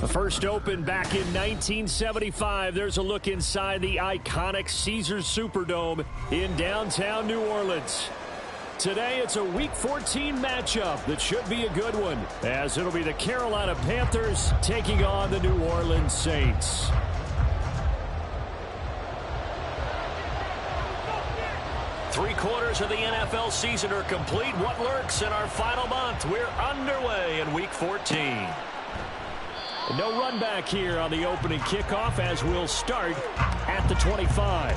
First opened back in 1975. There's a look inside the iconic Caesars Superdome in downtown New Orleans. Today, it's a Week 14 matchup that should be a good one, as it'll be the Carolina Panthers taking on the New Orleans Saints. Three-quarters of the NFL season are complete. What lurks in our final month? We're underway in Week 14. No run back here on the opening kickoff as we'll start at the 25.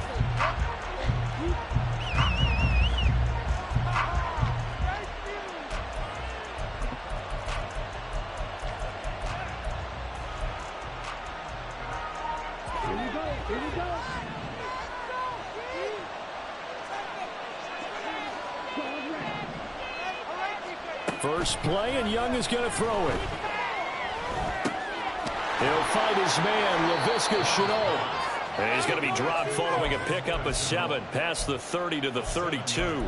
First play, and Young is going to throw it. He'll find his man, LaVisca Chenault. And he's going to be dropped following a pickup of 7 past the 30 to the 32.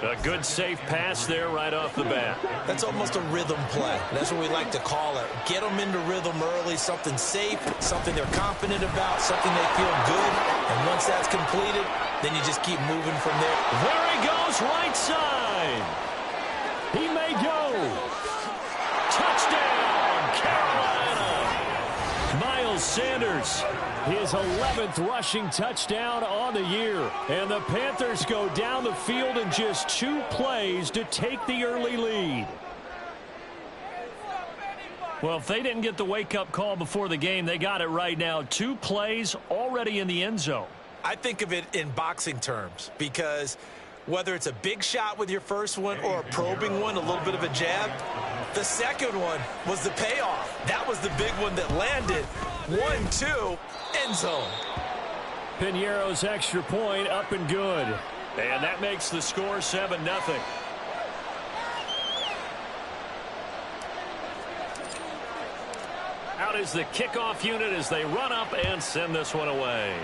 A good safe pass there right off the bat. That's almost a rhythm play. That's what we like to call it. Get them into rhythm early, something safe, something they're confident about, something they feel good. And once that's completed, then you just keep moving from there. There he goes, right side. He may go. Touchdown, Carolina. Miles Sanders, his 11th rushing touchdown on the year. And the Panthers go down the field in just 2 plays to take the early lead. Well, if they didn't get the wake-up call before the game, they got it right now. 2 plays already in the end zone. I think of it in boxing terms because whether it's a big shot with your first one or a probing one, a little bit of a jab, the second one was the payoff. That was the big one that landed. 1-2, end zone. Piñeiro's extra point up and good. And that makes the score 7-0. Out is the kickoff unit as they run up and send this one away.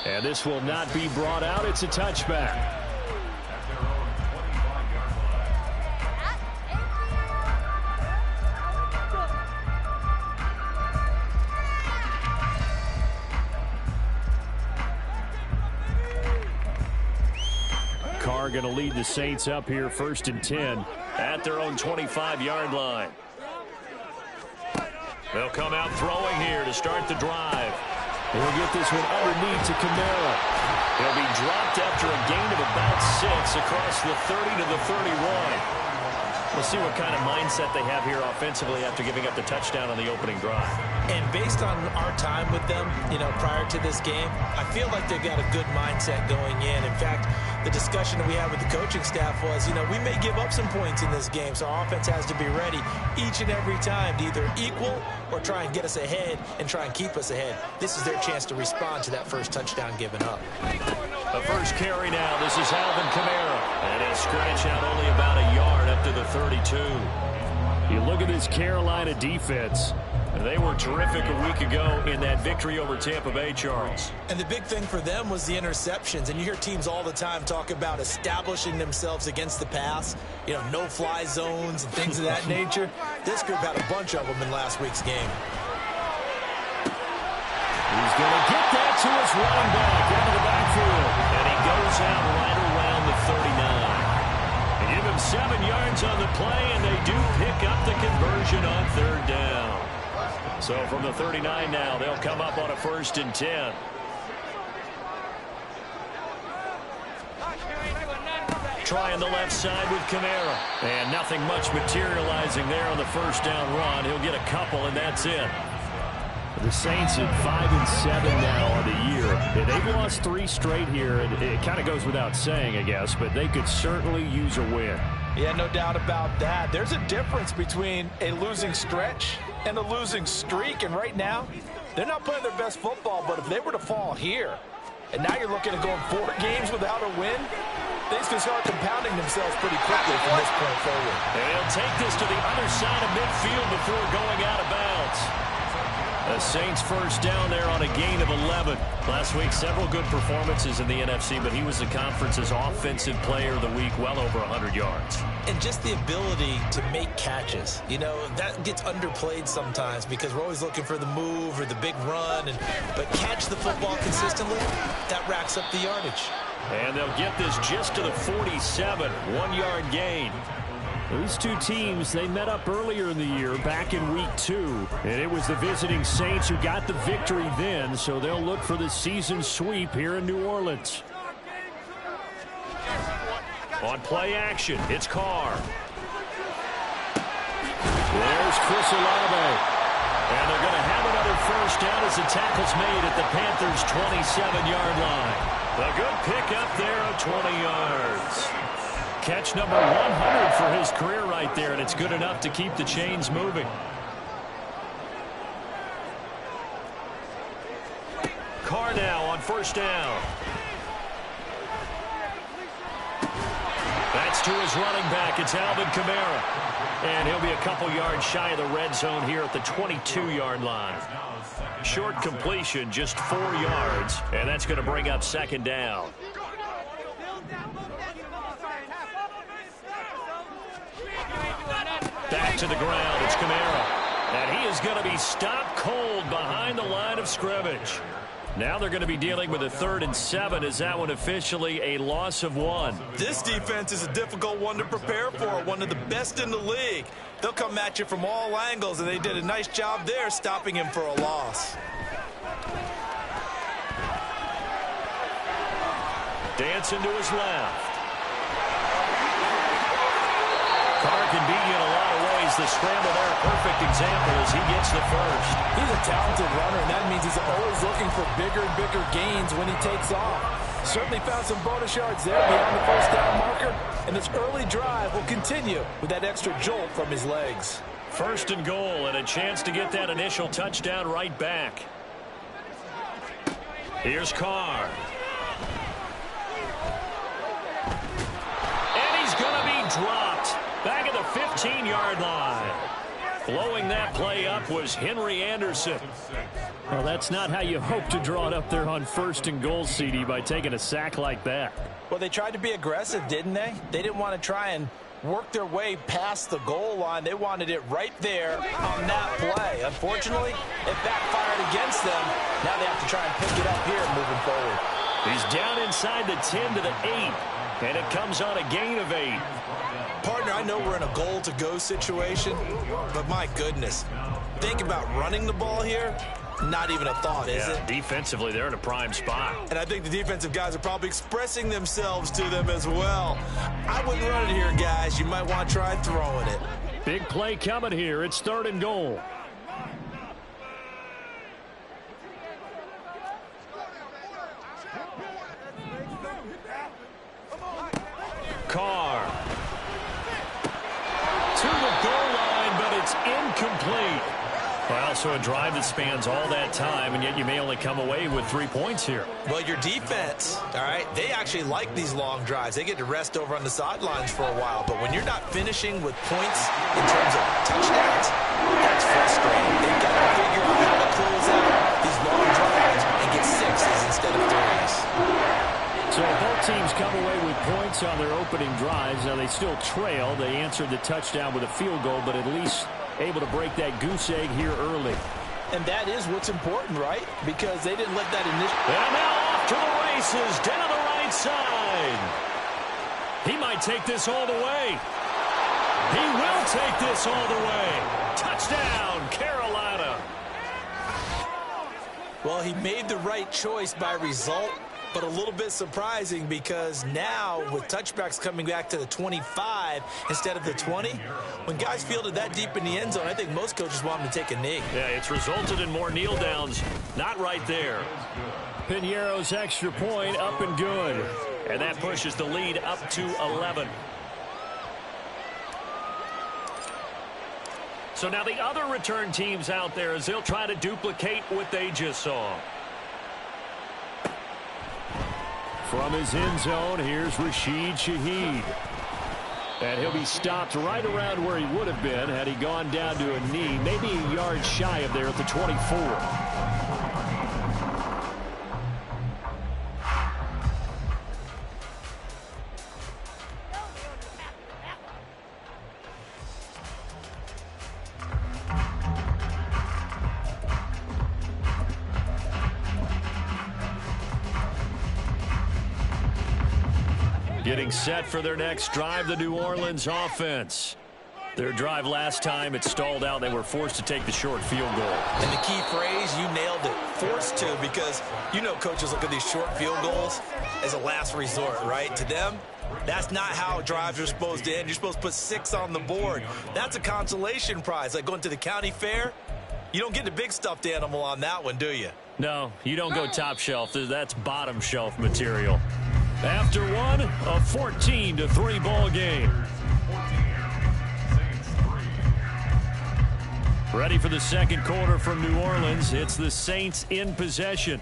And this will not be brought out. It's a touchback. Carr going to lead the Saints up here 1st and 10 at their own 25-yard line. They'll come out throwing here to start the drive. He'll get this one underneath to Kamara. He'll be dropped after a gain of about 6 across the 30 to the 31. We'll see what kind of mindset they have here offensively after giving up the touchdown on the opening drive. And based on our time with them, prior to this game, I feel like they've got a good mindset going in. In fact, the discussion that we had with the coaching staff was, we may give up some points in this game, so our offense has to be ready each and every time to either equal or try and get us ahead and try and keep us ahead. This is their chance to respond to that first touchdown given up. The first carry now. This is Alvin Kamara. And he'll scratch out only about a yard up to the 32. You look at this Carolina defense. They were terrific a week ago in that victory over Tampa Bay, Charles. And the big thing for them was the interceptions. And you hear teams all the time talk about establishing themselves against the pass, no-fly zones and things of that nature. This group had a bunch of them in last week's game. He's going to get that to his running back out of the backfield. And he goes out right around the 39. They give him 7 yards on the play, and they do pick up the conversion on 3rd down. So from the 39 now, they'll come up on a 1st and 10. Trying the left side with Kamara. And nothing much materializing there on the 1st down run. He'll get a couple, and that's it. The Saints at 5-7 now on the year. They've lost 3 straight here, and it kind of goes without saying, I guess, but they could certainly use a win. Yeah, no doubt about that. There's a difference between a losing stretch and a losing streak, and right now, they're not playing their best football, but if they were to fall here, and now you're looking at going 4 games without a win, things can start compounding themselves pretty quickly from this point forward. And he'll take this to the other side of midfield before going out of bounds. The Saints first down there on a gain of 11. Last week, several good performances in the NFC, but he was the conference's offensive player of the week, well over 100 yards. And just the ability to make catches. You know, that gets underplayed sometimes because we're always looking for the move or the big run. But catch the football consistently, that racks up the yardage. And they'll get this just to the 47, 1-yard gain. These two teams, they met up earlier in the year, back in week 2. And it was the visiting Saints who got the victory then, so they'll look for the season sweep here in New Orleans. On play action, it's Carr. There's Chris Olave. And they're going to have another first down as the tackle's made at the Panthers' 27-yard line. A good pickup there of 20 yards. Catch number 100 for his career right there, and it's good enough to keep the chains moving. Carr now on first down. That's to his running back. It's Alvin Kamara. And he'll be a couple yards shy of the red zone here at the 22-yard line. Short completion, just 4 yards, and that's going to bring up second down. Back to the ground, it's Kamara. And he is going to be stopped cold behind the line of scrimmage. Now they're going to be dealing with a 3rd and 7. Is that one officially a loss of 1? This defense is a difficult one to prepare for, one of the best in the league. They'll come at you from all angles, and they did a nice job there stopping him for a loss. Dancing to his left. Carr can beat you in a lot of ways. The scramble there, a perfect example as he gets the first. He's a talented runner, and that means he's always looking for bigger and bigger gains when he takes off. Certainly found some bonus yards there beyond the first down marker, and this early drive will continue with that extra jolt from his legs. First and goal, and a chance to get that initial touchdown right back. Here's Carr. And he's going to be dropped. Back at the 15-yard line. Blowing that play up was Henry Anderson. Well, that's not how you hope to draw it up there on first and goal, CD, by taking a sack like that. Well, they tried to be aggressive, didn't they? They didn't want to try and work their way past the goal line. They wanted it right there on that play. Unfortunately, it backfired against them. Now they have to try and pick it up here moving forward. He's down inside the 10 to the 8, and it comes on a gain of 8. Partner, I know we're in a goal-to-go situation, but my goodness, think about running the ball here. Not even a thought, is it? Defensively, they're in a prime spot. And I think the defensive guys are probably expressing themselves to them as well. I wouldn't run it here, guys. You might want to try throwing it. Big play coming here. It's 3rd and goal. Carr. To the goal line, but it's incomplete. Well, so a drive that spans all that time, and yet you may only come away with 3 points here. Well, your defense, all right, they actually like these long drives. They get to rest over on the sidelines for a while. But when you're not finishing with points in terms of touchdowns, that's frustrating. They've got to figure out how to close out these long drives and get 6s instead of 3s. So both teams come away with points on their opening drives. Now they still trail. They answered the touchdown with a field goal, but at least able to break that goose egg here early. And that is what's important, right? Because they didn't let that initial... And now off to the races, down the right side. He might take this all the way. He will take this all the way. Touchdown, Carolina. Well, he made the right choice by result, but a little bit surprising because now with touchbacks coming back to the 25 instead of the 20, when guys fielded that deep in the end zone, I think most coaches want them to take a knee. Yeah, it's resulted in more kneel downs. Not right there. Piñeiro's extra point up and good. And that pushes the lead up to 11. So now the other return teams out there as they'll try to duplicate what they just saw. From his end zone, here's Rashid Shaheed. And he'll be stopped right around where he would have been had he gone down to a knee, maybe a yard shy of there at the 24. Getting set for their next drive, the New Orleans offense. Their drive last time, it stalled out. They were forced to take the short field goal. And the key phrase, you nailed it, forced to, because you know coaches look at these short field goals as a last resort, right? To them, that's not how drives are supposed to end. You're supposed to put 6 on the board. That's a consolation prize. Like going to the county fair, you don't get the big stuffed animal on that one, do you? No, you don't go top shelf. That's bottom shelf material. After one, a 14-3 ball game. Ready for the second quarter from New Orleans. It's the Saints in possession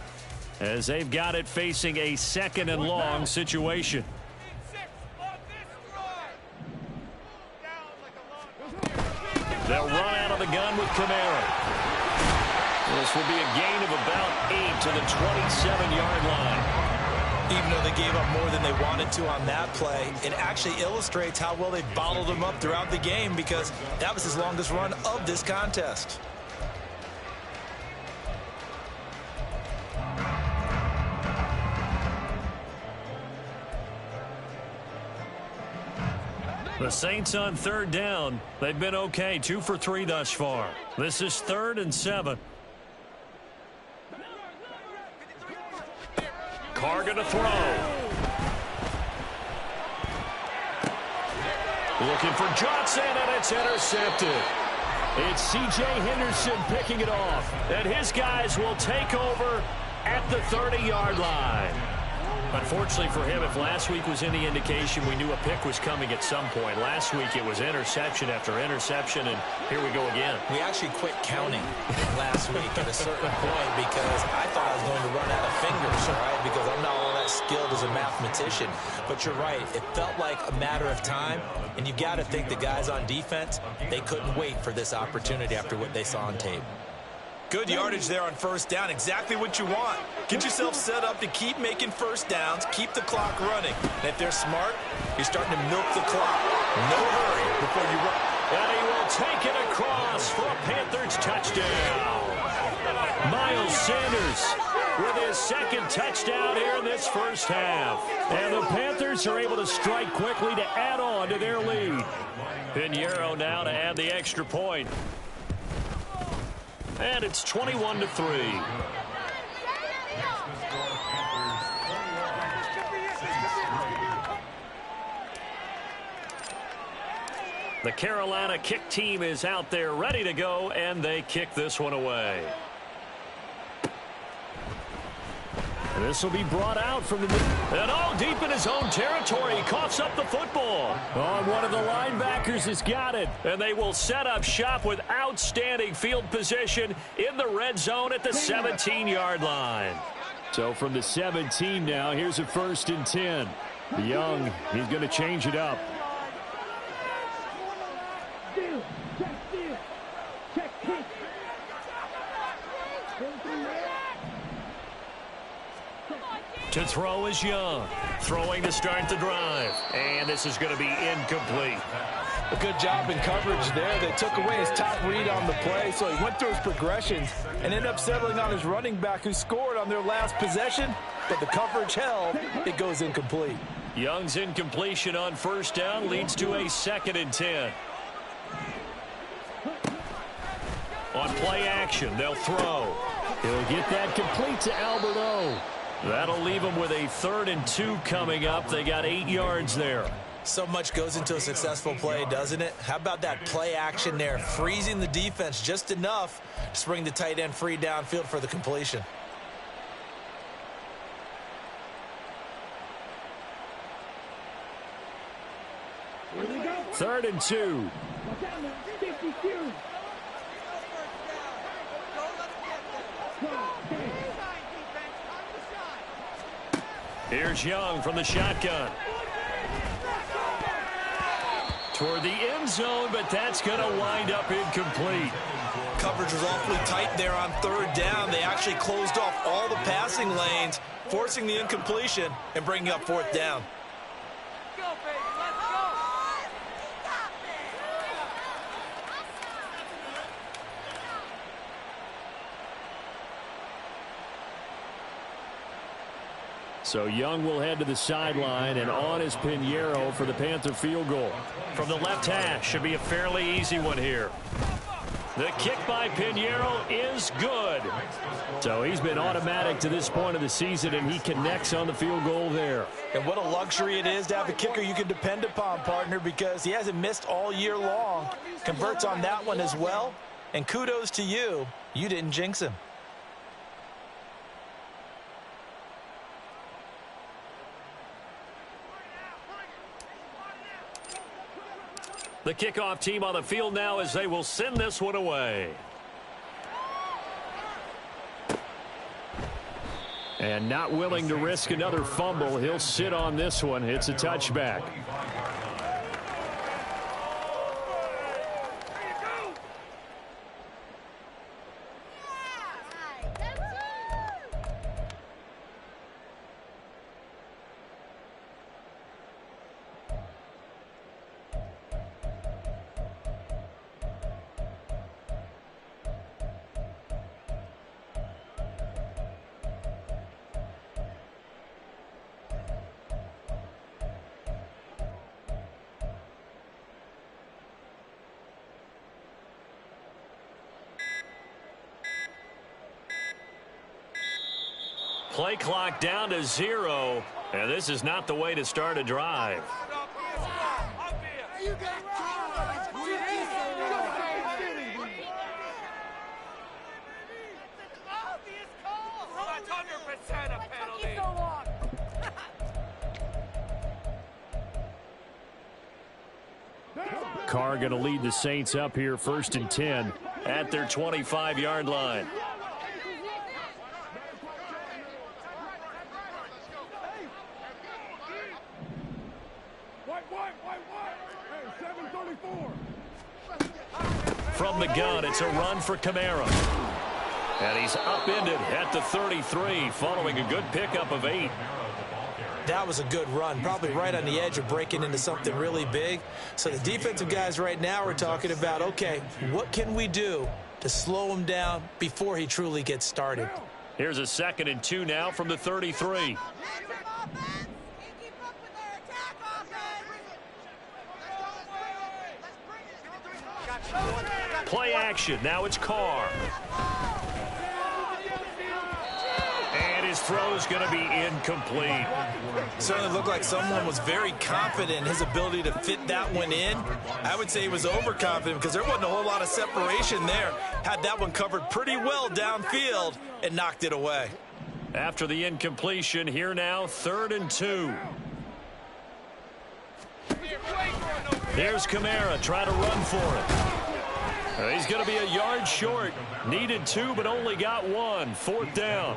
as they've got it facing a second and long situation. They'll run out of the gun with Kamara. This will be a gain of about 8 to the 27-yard line. Even though they gave up more than they wanted to on that play, it actually illustrates how well they bottled them up throughout the game, because that was his longest run of this contest. The Saints on third down. They've been okay, 2 for 3 thus far. This is 3rd and 7. Carr going to throw. Looking for Johnson, and it's intercepted. It's C.J. Henderson picking it off. And his guys will take over at the 30-yard line. Unfortunately for him, if last week was any indication, we knew a pick was coming at some point. Last week it was interception after interception, and here we go again. We actually quit counting last week at a certain point because I thought I was going to run out of fingers, right? Because I'm not all that skilled as a mathematician. But you're right. It felt like a matter of time, and you got to think the guys on defense, they couldn't wait for this opportunity after what they saw on tape. Good yardage there on first down. Exactly what you want. Get yourself set up to keep making first downs, keep the clock running. And if they're smart, you're starting to milk the clock. No hurry before you run. And he will take it across for a Panthers touchdown. Miles Sanders with his second touchdown here in this first half. And the Panthers are able to strike quickly to add on to their lead. Pinheiro now to add the extra point. And it's 21-3. The Carolina kick team is out there ready to go, and they kick this one away. And this will be brought out from the middle. And all deep in his own territory. He coughs up the football. Oh, one of the linebackers has got it. And they will set up shop with outstanding field position in the red zone at the 17-yard line. So from the 17 now, here's a 1st and 10. Young, he's going to change it up. To throw is Young. Throwing to start the drive. And this is going to be incomplete. A good job in coverage there. They took away his top read on the play, so he went through his progressions and ended up settling on his running back who scored on their last possession, but the coverage held. It goes incomplete. Young's incompletion on first down leads to a 2nd and 10. On play action, they'll throw. He'll get that complete to Alberto. That'll leave them with a 3rd and 2 coming up. They got 8 yards there. So much goes into a successful play, doesn't it? How about that play action there? Freezing the defense just enough to bring the tight end free downfield for the completion. Third and 2. Here's Young from the shotgun. Toward the end zone, but that's going to wind up incomplete. Coverage was awfully tight there on third down. They actually closed off all the passing lanes, forcing the incompletion and bringing up fourth down. So Young will head to the sideline, and on is Pinheiro for the Panther field goal. From the left hash, should be a fairly easy one here. The kick by Pinheiro is good. So he's been automatic to this point of the season, and he connects on the field goal there. And what a luxury it is to have a kicker you can depend upon, partner, because he hasn't missed all year long. Converts on that one as well. And kudos to you. You didn't jinx him. The kickoff team on the field now as they will send this one away. And not willing to risk another fumble, he'll sit on this one. It's a touchback. Play clock down to 0, and this is not the way to start a drive. Carr going to lead the Saints up here, 1st and 10 at their 25-yard line. From the gun, it's a run for Kamara. And he's upended at the 33, following a good pickup of 8. That was a good run, probably right on the edge of breaking into something really big. So the defensive guys right now are talking about, okay, what can we do to slow him down before he truly gets started? Here's a 2nd and 2 now from the 33. Play action. Now it's Carr. And his throw's going to be incomplete. Certainly looked like someone was very confident in his ability to fit that one in. I would say he was overconfident because there wasn't a whole lot of separation there. Had that one covered pretty well downfield and knocked it away. After the incompletion, here now, 3rd and 2. Here's Kamara trying to run for it. He's going to be a yard short. Needed 2, but only got 1. 4th down.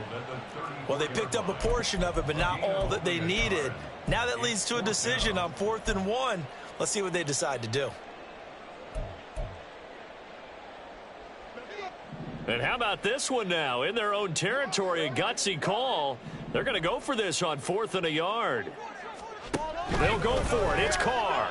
Well, they picked up a portion of it, but not all that they needed. Now that leads to a decision on 4th and 1. Let's see what they decide to do. And how about this one now? In their own territory, a gutsy call. They're going to go for this on 4th and a yard. They'll go for it. It's Carr.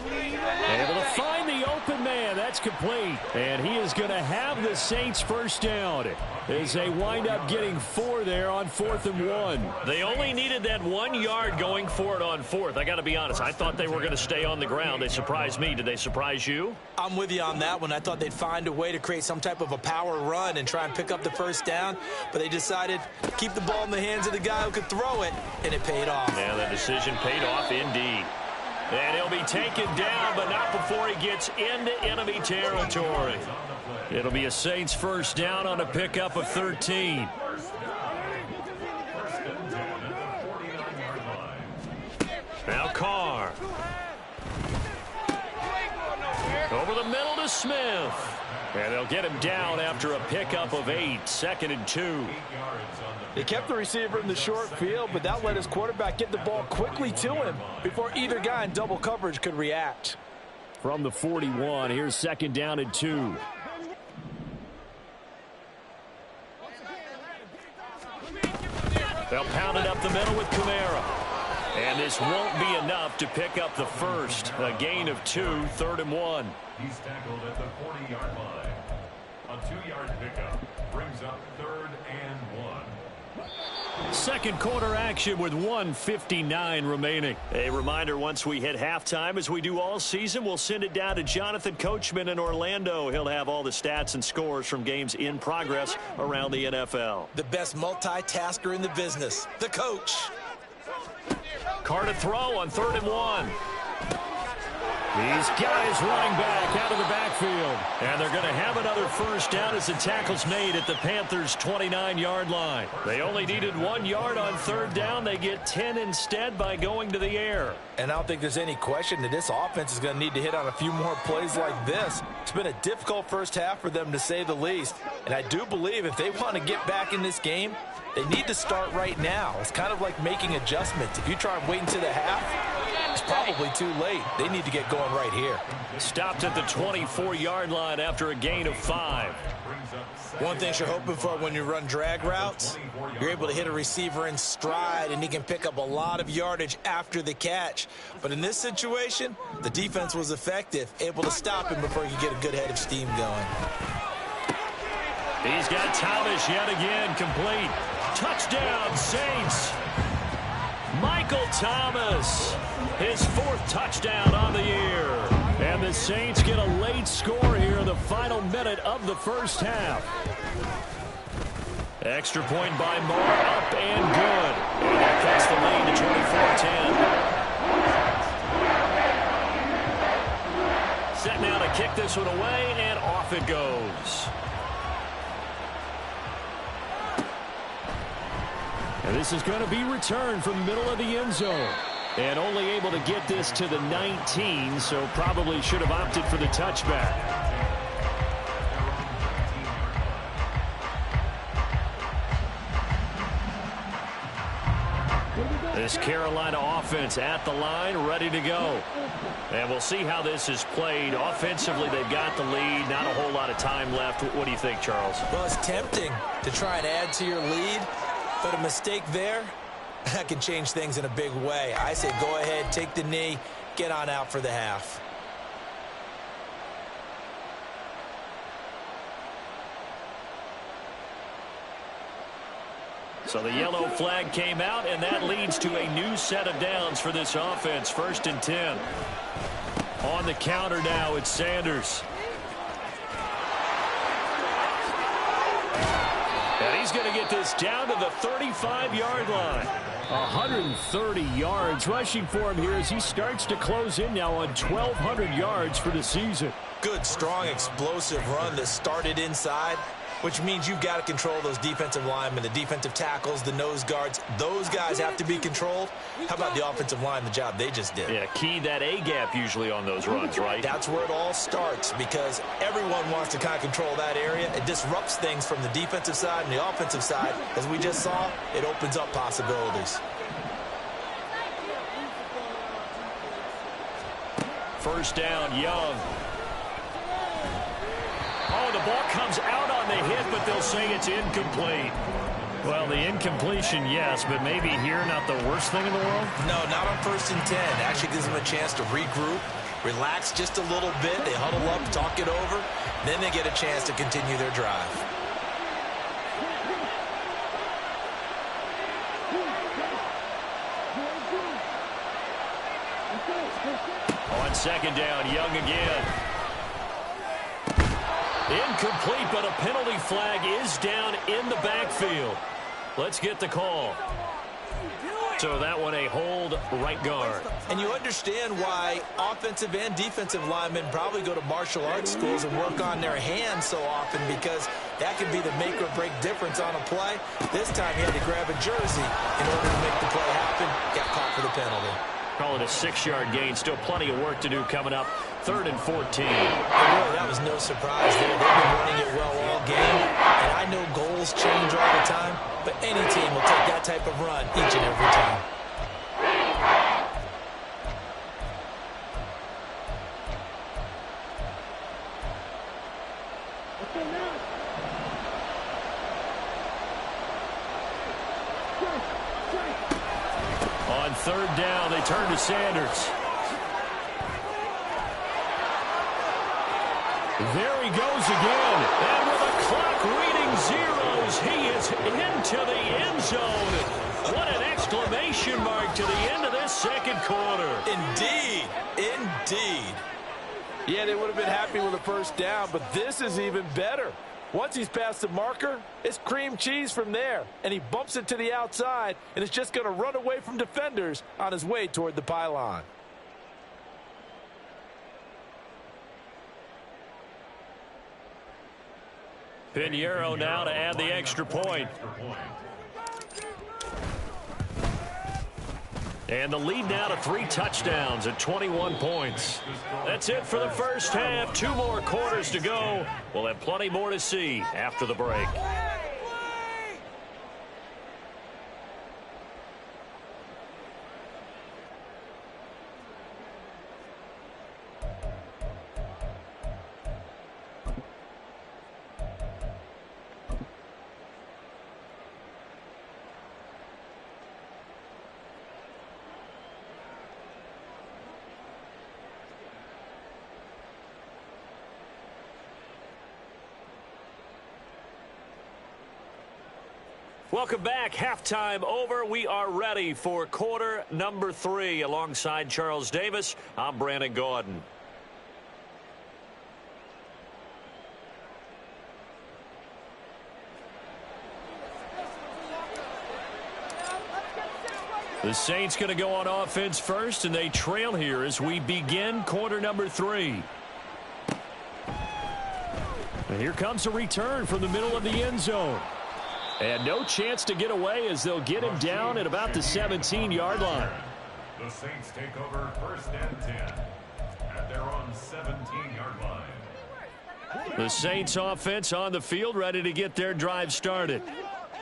Able to find the open man. That's complete. And he is going to have the Saints first down as they wind up getting 4 there on 4th and 1. They only needed that 1 yard going for it on 4th. I got to be honest. I thought they were going to stay on the ground. They surprised me. Did they surprise you? I'm with you on that one. I thought they'd find a way to create some type of a power run and try and pick up the first down. But they decided to keep the ball in the hands of the guy who could throw it, and it paid off. Yeah, that decision paid off indeed. And he'll be taken down, but not before he gets into enemy territory. It'll be a Saints first down on a pickup of 13. Now Carr. Over the middle to Smith. And they'll get him down after a pickup of 8. 2nd and 2. They kept the receiver in the short field, but that let his quarterback get the ball quickly to him before either guy in double coverage could react. from the 41. Here's 2nd down and 2. They'll pound it up the middle with Kamara. And this won't be enough to pick up the first. A gain of 2, 3rd and 1. He's tackled at the 40-yard line. A 2-yard pickup brings up 3rd and 1. Second quarter action with 1:59 remaining. A reminder, once we hit halftime, as we do all season, we'll send it down to Jonathan Coachman in Orlando. He'll have all the stats and scores from games in progress around the NFL. The best multitasker in the business, the coach. Carr to throw on 3rd and 1. These guys running back out of the backfield. And they're going to have another first down as the tackle's made at the Panthers' 29-yard line. They only needed 1 yard on 3rd down. They get 10 instead by going to the air. And I don't think there's any question that this offense is going to need to hit on a few more plays like this. It's been a difficult first half for them, to say the least. And I do believe if they want to get back in this game, they need to start right now. It's kind of like making adjustments. If you try and wait until the half, it's probably too late. They need to get going right here. Stopped at the 24-yard line after a gain of 5. One thing you're hoping for when you run drag routes, you're able to hit a receiver in stride, and he can pick up a lot of yardage after the catch. But in this situation, the defense was effective, able to stop him before he could get a good head of steam going. He's got Thomas yet again, complete. Touchdown, Saints. Michael Thomas, his 4th touchdown on the year. And the Saints get a late score here in the final minute of the first half. Extra point by Moore, up and good. And that cuts the lead to 24-10. Set now to kick this one away, and off it goes. And this is going to be returned from the middle of the end zone. And only able to get this to the 19, so probably should have opted for the touchback. This Carolina offense at the line, ready to go. And we'll see how this is played. Offensively, they've got the lead. Not a whole lot of time left. What do you think, Charles? Well, it's tempting to try and add to your lead. But a mistake there, that can change things in a big way. I say go ahead, take the knee, get on out for the half. So the yellow flag came out, and that leads to a new set of downs for this offense. 1st and 10. On the counter now, it's Sanders. And he's going to get this down to the 35-yard line. 130 yards rushing for him here as he starts to close in now on 1,200 yards for the season. Good, strong, explosive run that started inside, which means you've got to control those defensive linemen, the defensive tackles, the nose guards. Those guys have to be controlled. How about the offensive line, the job they just did? Yeah, key that A-gap usually on those runs, right? That's where it all starts, because everyone wants to kind of control that area. It disrupts things from the defensive side and the offensive side. As we just saw, it opens up possibilities. First down, Young. Oh, the ball comes out on the hit, but they'll say it's incomplete. Well, the incompletion, yes, but maybe here not the worst thing in the world? No, not on 1st and 10. Actually gives them a chance to regroup, relax just a little bit. They huddle up, talk it over. Then they get a chance to continue their drive. On 2nd down, Young again. Incomplete, but a penalty flag is down in the backfield. Let's get the call. So that one a hold, right guard. And you understand why offensive and defensive linemen probably go to martial arts schools and work on their hands so often, because that can be the make or break difference on a play. This time he had to grab a jersey in order to make the play happen. Got caught for the penalty. Call it a 6-yard gain. Still plenty of work to do coming up. 3rd and 14. And really, that was no surprise there. They've been running it well all game. And I know goals change all the time, but any team will take that type of run each and every time. On third down, they turn to Sanders. There he goes again. And with the clock reading zeros, he is into the end zone. What an exclamation mark to the end of this second quarter. Indeed. Indeed. Yeah, they would have been happy with a first down, but this is even better. Once he's past the marker, it's cream cheese from there. And he bumps it to the outside, and it's just going to run away from defenders on his way toward the pylon. Pinheiro now to add the extra point. And the lead now to 3 touchdowns at 21 points. That's it for the first half. 2 more quarters to go. We'll have plenty more to see after the break. Welcome back. Halftime over. We are ready for quarter number 3. Alongside Charles Davis, I'm Brandon Gordon. The Saints going to go on offense first, and they trail here as we begin quarter number 3. And here comes a return from the middle of the end zone. And no chance to get away as they'll get him down at about the 17-yard line. The Saints take over first and 10 at their own 17-yard line. The Saints offense on the field, ready to get their drive started.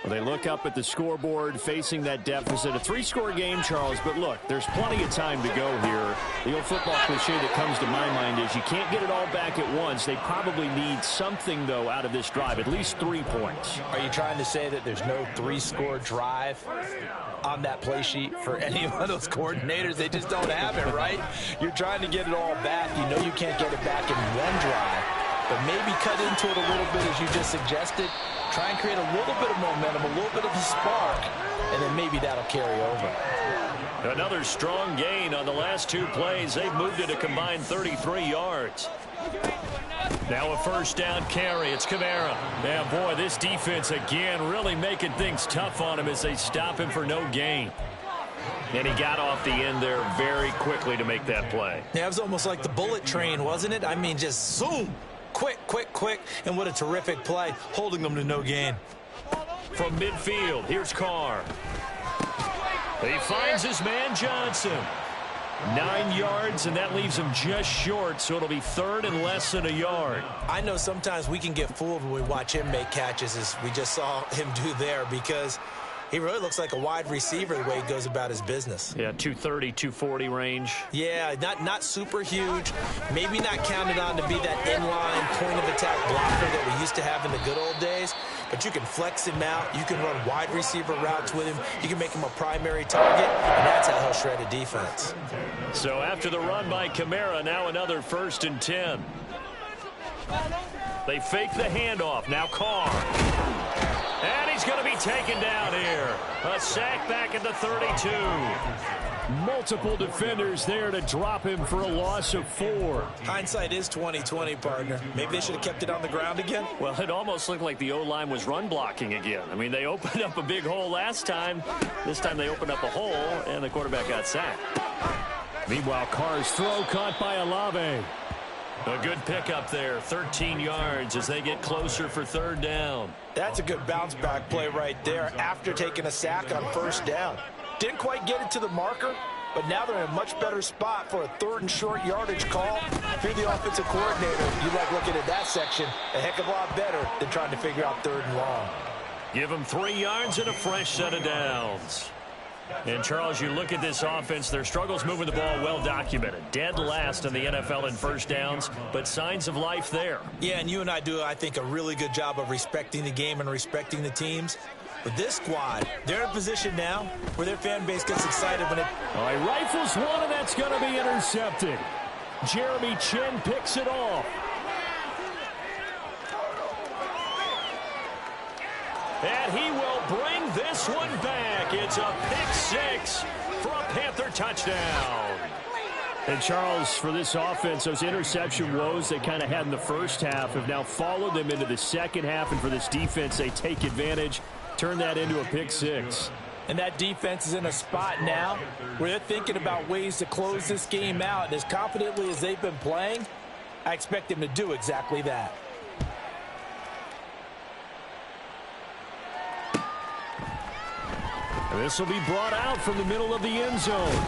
Well, they look up at the scoreboard facing that deficit. A 3-score game, Charles, but look, there's plenty of time to go here. The old football cliche that comes to my mind is you can't get it all back at once. They probably need something, though, out of this drive, at least 3 points. Are you trying to say that there's no 3-score drive on that play sheet for any one of those coordinators? They just don't have it, right? You're trying to get it all back. You know you can't get it back in one drive, but maybe cut into it a little bit, as you just suggested. Try and create a little bit of momentum, a little bit of a spark, and then maybe that'll carry over. Another strong gain on the last 2 plays. They've moved it a combined 33 yards. Now a first down carry. It's Kamara. Now, boy, this defense again really making things tough on him as they stop him for no gain. And he got off the end there very quickly to make that play. Yeah, it was almost like the bullet train, wasn't it? I mean, just zoom. Quick, quick, quick, and what a terrific play, holding them to no gain. From midfield, here's Carr. He finds his man Johnson. 9 yards, and that leaves him just short, so it'll be third and less than a yard. I know sometimes we can get fooled when we watch him make catches, as we just saw him do there, because he really looks like a wide receiver the way he goes about his business. Yeah, 230, 240 range. Yeah, not super huge. Maybe not counted on to be that inline point-of-attack blocker that we used to have in the good old days. But you can flex him out. You can run wide receiver routes with him. You can make him a primary target, and that's how he'll shred a defense. So after the run by Kamara, now another first and 10. They fake the handoff. Now Carr. And he's going to be taken down here. A sack back at the 32. Multiple defenders there to drop him for a loss of 4. Hindsight is 20/20, partner. Maybe they should have kept it on the ground again. Well, it almost looked like the O-line was run blocking again. I mean, they opened up a big hole last time. This time they opened up a hole, and the quarterback got sacked. Meanwhile, Carr's throw caught by Olave. A good pickup there, 13 yards as they get closer for third down. That's a good bounce-back play right there after taking a sack on first down. Didn't quite get it to the marker, but now they're in a much better spot for a third and short yardage call. If you're the offensive coordinator, you like looking at that section a heck of a lot better than trying to figure out third and long. Give them 3 yards and a fresh set of downs. And, Charles, you look at this offense, their struggles moving the ball well documented. Dead last in the NFL in first downs, but signs of life there. Yeah, and you and I do, I think, a really good job of respecting the game and respecting the teams. But this squad, they're in a position now where their fan base gets excited when it... All right, rifles one, and that's going to be intercepted. Jeremy Chin picks it off. And he will bring this one back. It's a pick six for a Panther touchdown. And, Charles, for this offense, those interception woes they kind of had in the first half have now followed them into the second half. And for this defense, they take advantage, turn that into a pick six. And that defense is in a spot now where they're thinking about ways to close this game out. And as confidently as they've been playing, I expect them to do exactly that. And this will be brought out from the middle of the end zone.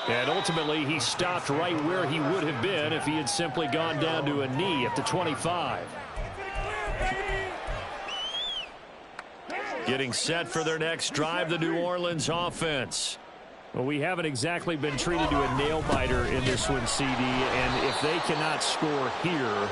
And ultimately, he stopped right where he would have been if he had simply gone down to a knee at the 25. Getting set for their next drive, the New Orleans offense. Well, we haven't exactly been treated to a nail-biter in this one, CD, and if they cannot score here,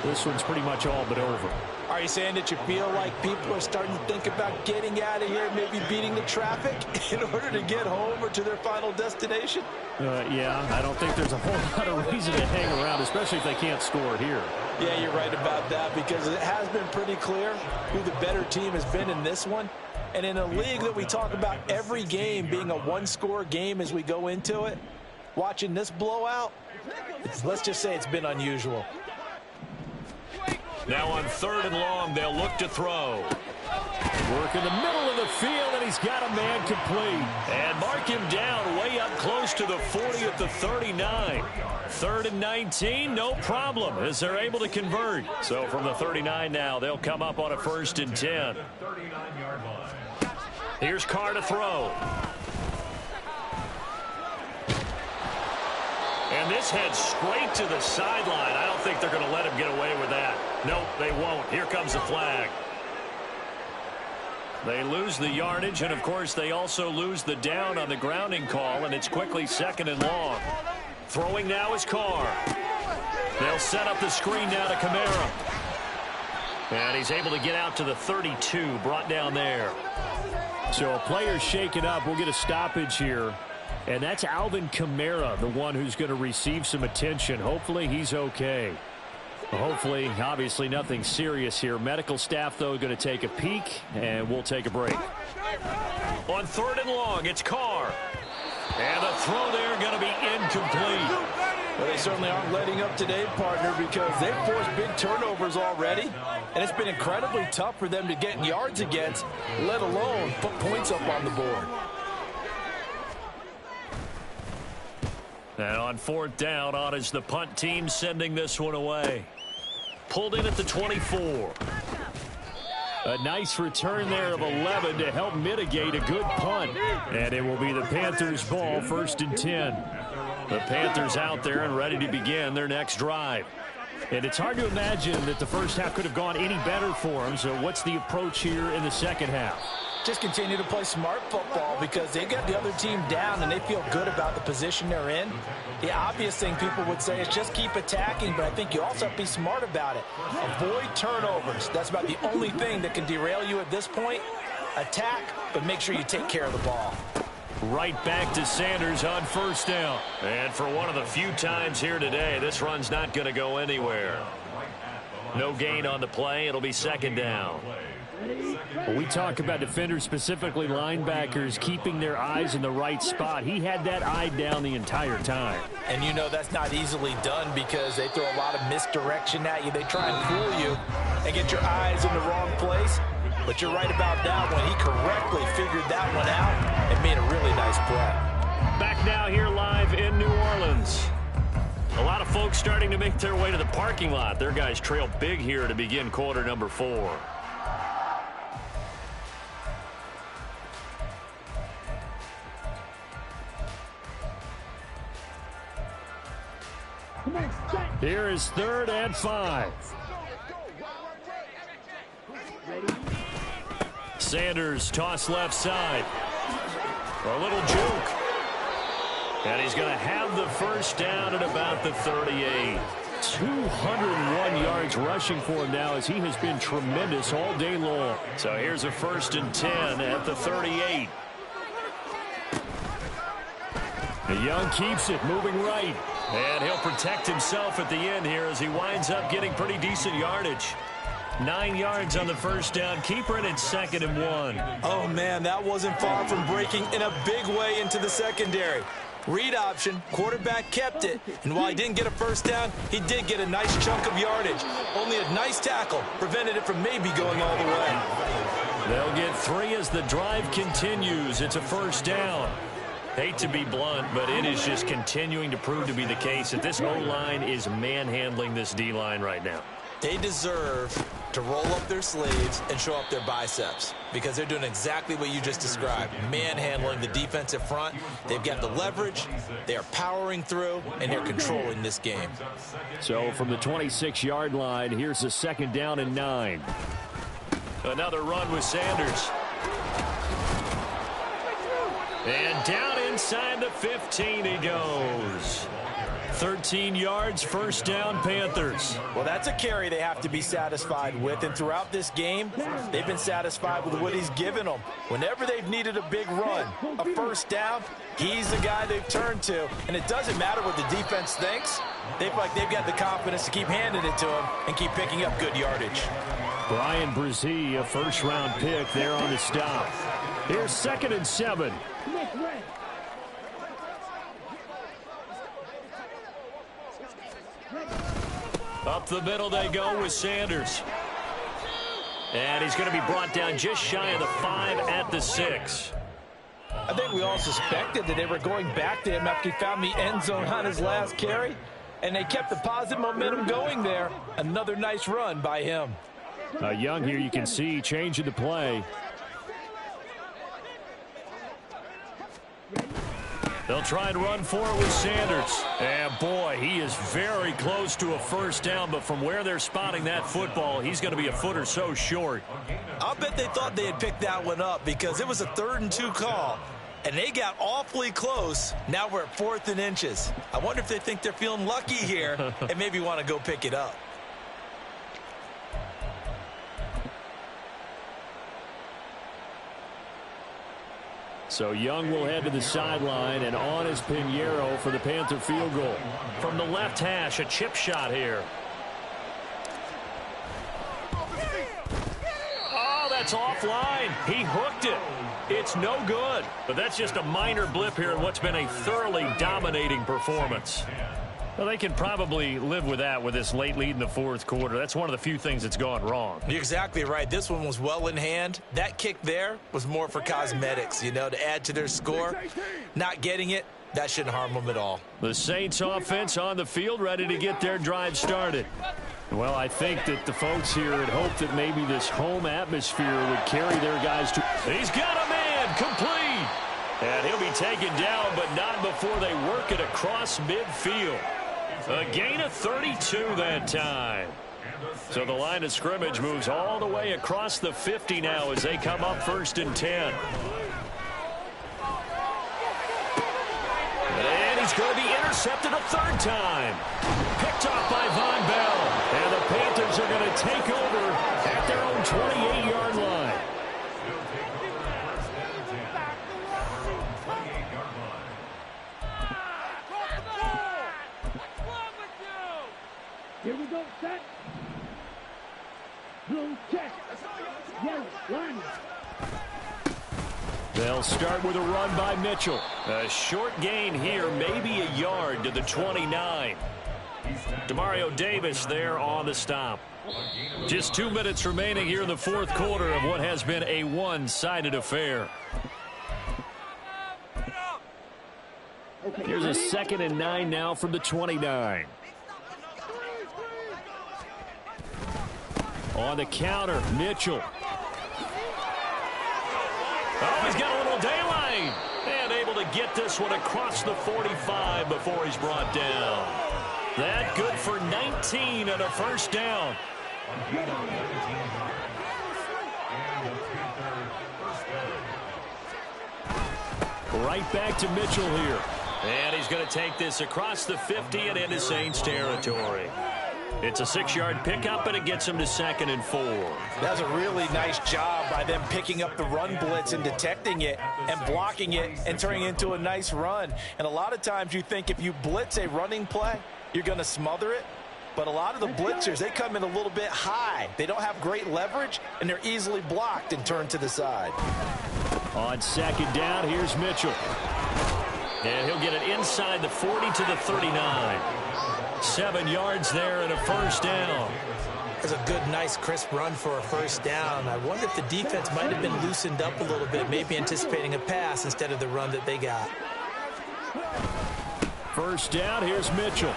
this one's pretty much all but over. Are you saying that you feel like people are starting to think about getting out of here, maybe beating the traffic in order to get home or to their final destination? Yeah, I don't think there's a whole lot of reason to hang around, especially if they can't score here. Yeah, you're right about that, because it has been pretty clear who the better team has been in this one. And in a league that we talk about every game being a one-score game as we go into it, watching this blowout, let's just say it's been unusual. Now on 3rd and long, they'll look to throw. Work in the middle of the field, and he's got a man complete. And mark him down way up close to the 40 at the 39. 3rd and 19, no problem, as they're able to convert. So from the 39 now, they'll come up on a 1st and 10. Here's Carr to throw. And this heads straight to the sideline. I don't think they're going to let him get away with that. Nope, they won't. Here comes the flag. They lose the yardage, and, of course, they also lose the down on the grounding call, and it's quickly 2nd and long. Throwing now is Carr. They'll set up the screen now to Kamara. And he's able to get out to the 32, brought down there. So a player shaken up. We'll get a stoppage here. And that's Alvin Kamara, the one who's going to receive some attention. Hopefully he's okay. Hopefully, obviously nothing serious here. Medical staff, though, going to take a peek, and we'll take a break. On 3rd and long, it's Carr. And the throw there going to be incomplete. Well, they certainly aren't letting up today, partner, because they've forced big turnovers already. And it's been incredibly tough for them to get yards against, let alone put points up on the board. And on 4th down, on is the punt team sending this one away. Pulled in at the 24. A nice return there of 11 to help mitigate a good punt. And it will be the Panthers' ball, 1st and 10. The Panthers out there and ready to begin their next drive. And it's hard to imagine that the first half could have gone any better for them. So what's the approach here in the second half? Just continue to play smart football, because they got the other team down and they feel good about the position they're in. The obvious thing people would say is just keep attacking, but I think you also have to be smart about it. Avoid turnovers. That's about the only thing that can derail you at this point. Attack, but make sure you take care of the ball. Right back to Sanders on 1st down. And for one of the few times here today, this run's not going to go anywhere. No gain on the play. It'll be 2nd down. When we talk about defenders, specifically linebackers, keeping their eyes in the right spot, he had that eye down the entire time. And you know that's not easily done, because they throw a lot of misdirection at you. They try and fool you and get your eyes in the wrong place. But you're right about that one. He correctly figured that one out and made a really nice play. Back now here live in New Orleans. A lot of folks starting to make their way to the parking lot. Their guys trail big here to begin quarter number 4. Here is 3rd and 5. Sanders toss left side. A little juke. And he's going to have the first down at about the 38. 201 yards rushing for him now as he has been tremendous all day long. So here's a 1st and 10 at the 38. Young keeps it, moving right. And he'll protect himself at the end here as he winds up getting pretty decent yardage. 9 yards on the first down. Keeper in 2nd and 1. Oh, man, that wasn't far from breaking in a big way into the secondary. Read option, quarterback kept it, and while he didn't get a first down, he did get a nice chunk of yardage. Only a nice tackle prevented it from maybe going all the way. They'll get 3 as the drive continues. It's a first down. Hate to be blunt, but it is just continuing to prove to be the case that this O-line is manhandling this D-line right now. They deserve to roll up their sleeves and show up their biceps because they're doing exactly what you just described, manhandling the defensive front. They've got the leverage, they are powering through, and they're controlling this game. So from the 26-yard line, here's a 2nd down and 9. Another run with Sanders. And down inside the 15 he goes. 13 yards, first down, Panthers. Well, that's a carry they have to be satisfied with. And throughout this game, they've been satisfied with what he's given them. Whenever they've needed a big run, a first down, he's the guy they've turned to. And it doesn't matter what the defense thinks. They feel like they've got the confidence to keep handing it to him and keep picking up good yardage. Brian Brzee, a first-round pick there on the stop. Here's 2nd and 7. Up the middle they go with Sanders. And he's going to be brought down just shy of the 5 at the 6. I think we all suspected that they were going back to him after he found the end zone on his last carry. And they kept the positive momentum going there. Another nice run by him. Young here, you can see changing the play. They'll try and run for it with Sanders. And boy, he is very close to a first down, but from where they're spotting that football, he's going to be a foot or so short. I'll bet they thought they had picked that one up because it was a 3rd and 2 call, and they got awfully close. Now we're at 4th and inches. I wonder if they think they're feeling lucky here and maybe want to go pick it up. So Young will head to the sideline, and on is Pinheiro for the Panther field goal. From the left hash, a chip shot here. Oh, that's offline. He hooked it. It's no good. But that's just a minor blip here in what's been a thoroughly dominating performance. Well, they can probably live with that with this late lead in the 4th quarter. That's one of the few things that's gone wrong. You're exactly right. This one was well in hand. That kick there was more for cosmetics, you know, to add to their score. Not getting it, that shouldn't harm them at all. The Saints offense on the field, ready to get their drive started. Well, I think that the folks here had hoped that maybe this home atmosphere would carry their guys to... He's got a man, complete! And he'll be taken down, but not before they work it across midfield. A gain of 32 that time. So the line of scrimmage moves all the way across the 50 now as they come up 1st and 10. And he's going to be intercepted a 3rd time. Picked off by Von Bell. And the Panthers are going to take over at their own 28-yard line. Here we go, set. Blue check. Yellow, line. They'll start with a run by Mitchell. A short gain here, maybe a yard to the 29. Demario Davis there on the stop. Just 2 minutes remaining here in the 4th quarter of what has been a one-sided affair. Here's a 2nd and 9 now from the 29. On the counter, Mitchell. Oh, he's got a little daylight. And able to get this one across the 45 before he's brought down. That good for 19 and a first down. Right back to Mitchell here. And he's going to take this across the 50 and into Saints territory. It's a 6-yard pickup, and it gets him to 2nd and 4. That's a really nice job by them picking up the run blitz and detecting it and blocking it and turning it into a nice run. And a lot of times you think if you blitz a running play, you're going to smother it. But a lot of the blitzers, they come in a little bit high. They don't have great leverage, and they're easily blocked and turned to the side. On 2nd down, here's Mitchell. And he'll get it inside the 40 to the 39. 7 yards there and a 1st down. That's a good, nice, crisp run for a 1st down. I wonder if the defense might have been loosened up a little bit, maybe anticipating a pass instead of the run that they got. 1st down, here's Mitchell.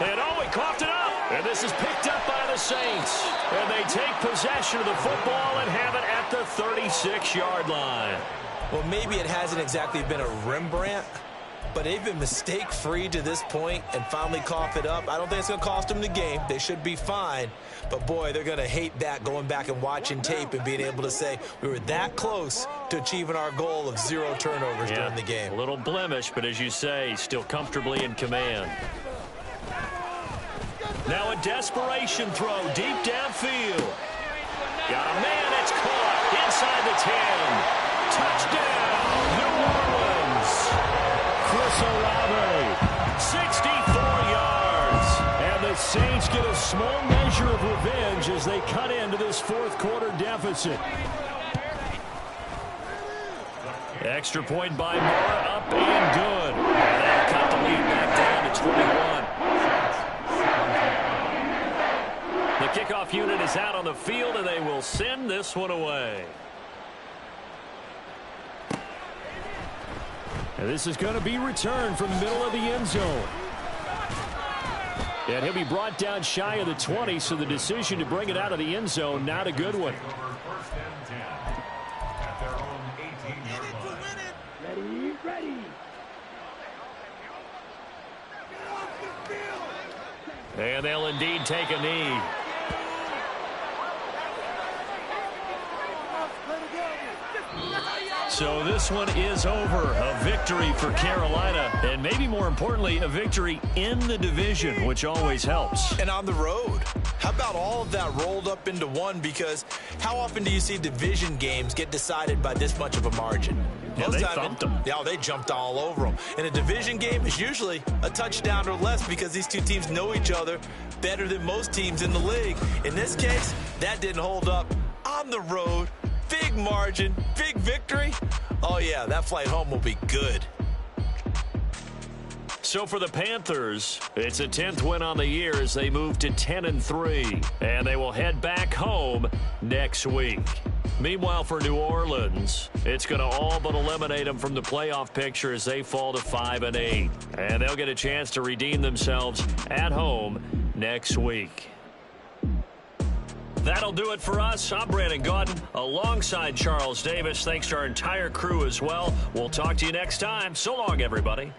And oh, he coughed it up. And this is picked up by the Saints. And they take possession of the football and have it at the 36-yard line. Well, maybe it hasn't exactly been a Rembrandt, but they've been mistake-free to this point and finally cough it up. I don't think it's going to cost them the game. They should be fine. But, boy, they're going to hate that, going back and watching tape and being able to say we were that close to achieving our goal of 0 turnovers during the game. A little blemish, but as you say, still comfortably in command. Now a desperation throw deep downfield. Got a man, it's caught inside the 10. Touchdown, New Orleans. Chris Olave, 64 yards. And the Saints get a small measure of revenge as they cut into this 4th quarter deficit. Extra point by Moore, up and good. And that'll cut the lead back down to 21. The kickoff unit is out on the field, and they will send this one away. And this is going to be returned from the middle of the end zone. And he'll be brought down shy of the 20, so the decision to bring it out of the end zone, not a good one. Ready. And they'll indeed take a knee. So this one is over. A victory for Carolina, and maybe more importantly, a victory in the division, which always helps. And on the road. How about all of that rolled up into one? Because how often do you see division games get decided by this much of a margin? Yeah, they thumped them. Yeah, they jumped all over them. And a division game is usually a touchdown or less because these two teams know each other better than most teams in the league. In this case, that didn't hold up. On the road, big margin, big victory. Oh, yeah, that flight home will be good. So for the Panthers, it's a 10th win on the year as they move to 10-3, and they will head back home next week. Meanwhile, for New Orleans, it's going to all but eliminate them from the playoff picture as they fall to 5-8, and they'll get a chance to redeem themselves at home next week. That'll do it for us. I'm Brandon Gaudin alongside Charles Davis. Thanks to our entire crew as well. We'll talk to you next time. So long, everybody.